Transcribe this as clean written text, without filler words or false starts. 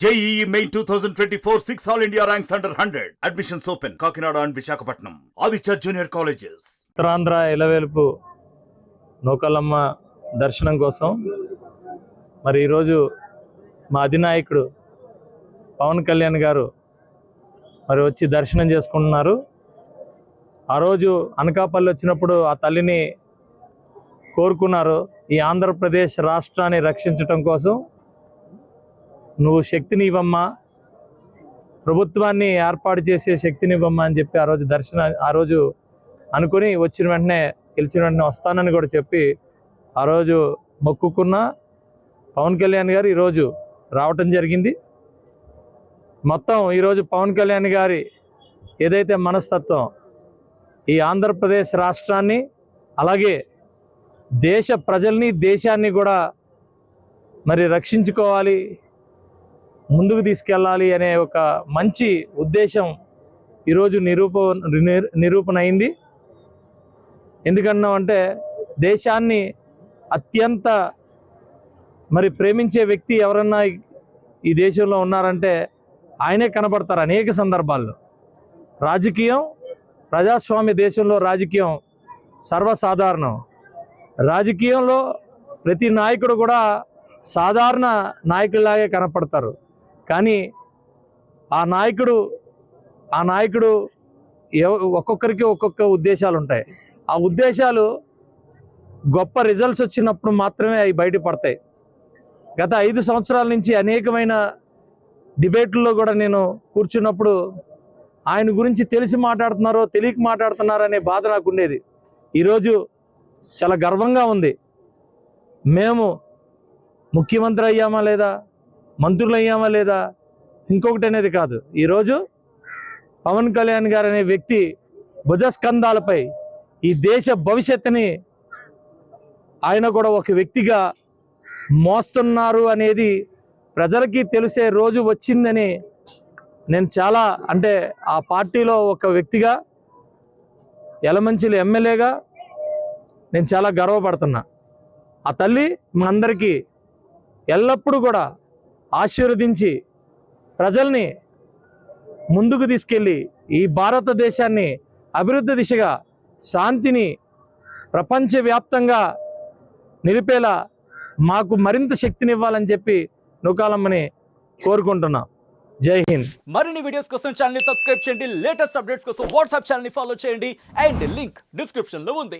JEE Main 2024 6 All India ranks under 100. Admissions open. Kakinada and Visakhapatnam. Aditya Junior Colleges. Uttarandhra ఇలవేలుపు నూకాలమ్మ దర్శనం కోసం మరి ఈరోజు మా అధినాయకుడు పవన్ కళ్యాణ్ గారు మరి వచ్చి దర్శనం చేసుకుంటున్నారు. ఆ రోజు అనకాపల్లి వచ్చినప్పుడు ఆ తల్లిని కోరుకున్నారు, ఈ ఆంధ్రప్రదేశ్ రాష్ట్రాన్ని రక్షించడం కోసం నువ్వు శక్తిని ఇవ్వమ్మా, ప్రభుత్వాన్ని ఏర్పాటు చేసే శక్తిని ఇవ్వమ్మా అని చెప్పి ఆ రోజు అనుకుని వచ్చిన వెంటనే గెలిచిన వెంటనే వస్తానని కూడా చెప్పి ఆ రోజు మొక్కుకున్న పవన్ కళ్యాణ్ గారు ఈరోజు రావటం జరిగింది. మొత్తం ఈరోజు పవన్ కళ్యాణ్ గారి ఏదైతే మనస్తత్వం ఈ ఆంధ్రప్రదేశ్ రాష్ట్రాన్ని అలాగే దేశ ప్రజల్ని దేశాన్ని కూడా మరి రక్షించుకోవాలి, ముందుకు తీసుకెళ్ళాలి అనే ఒక మంచి ఉద్దేశం ఈరోజు నిరూపణ అయింది. ఎందుకన్నామంటే దేశాన్ని అత్యంత మరి ప్రేమించే వ్యక్తి ఎవరన్నా ఈ దేశంలో ఉన్నారంటే ఆయనే కనబడతారు అనేక సందర్భాల్లో. రాజకీయం, ప్రజాస్వామ్య దేశంలో రాజకీయం సర్వసాధారణం. రాజకీయంలో ప్రతి నాయకుడు కూడా సాధారణ నాయకుడిలాగే కనపడతారు. కానీ ఆ నాయకుడు ఒక్కొక్కరికి ఒక్కొక్క ఉద్దేశాలు ఉంటాయి. ఆ ఉద్దేశాలు గొప్ప రిజల్ట్స్ వచ్చినప్పుడు మాత్రమే అవి బయటపడతాయి. గత 5 సంవత్సరాల నుంచి అనేకమైన డిబేట్లలో కూడా నేను కూర్చున్నప్పుడు ఆయన గురించి తెలిసి మాట్లాడుతున్నారో తెలియక మాట్లాడుతున్నారో అనే బాధ నాకు ఉండేది. ఈరోజు చాలా గర్వంగా ఉంది. మేము ముఖ్యమంత్రి అయ్యామా లేదా, మంత్రులు అయ్యామా లేదా, ఇంకొకటి అనేది కాదు. ఈరోజు పవన్ కళ్యాణ్ గారు అనే వ్యక్తి భుజస్కంధాలపై ఈ దేశ భవిష్యత్తుని ఆయన కూడా ఒక వ్యక్తిగా మోస్తున్నారు అనేది ప్రజలకి తెలిసే రోజు వచ్చిందని నేను చాలా ఆ పార్టీలో ఒక వ్యక్తిగా, యలమంచిలి ఎమ్మెల్యేగా నేను చాలా గర్వపడుతున్నా. ఆ తల్లి మా అందరికీ ఎల్లప్పుడూ కూడా ఆశీర్వదించి ప్రజల్ని ముందుకు తీసుకెళ్ళి ఈ భారతదేశాన్ని అభివృద్ధి దిశగా, శాంతిని ప్రపంచవ్యాప్తంగా నిలిపేలా మాకు మరింత శక్తిని ఇవ్వాలని చెప్పి నూకాలమ్మని కోరుకుంటున్నాం. జై హింద్. మరిన్ని వీడియోస్ కోసం ఛానల్ ని సబ్స్క్రైబ్ చేయండి, లేటెస్ట్ అప్డేట్స్ కోసం వాట్సాప్ ఛానల్ ని ఫాలో చేయండి అండ్ లింక్ డిస్క్రిప్షన్ లో ఉంది.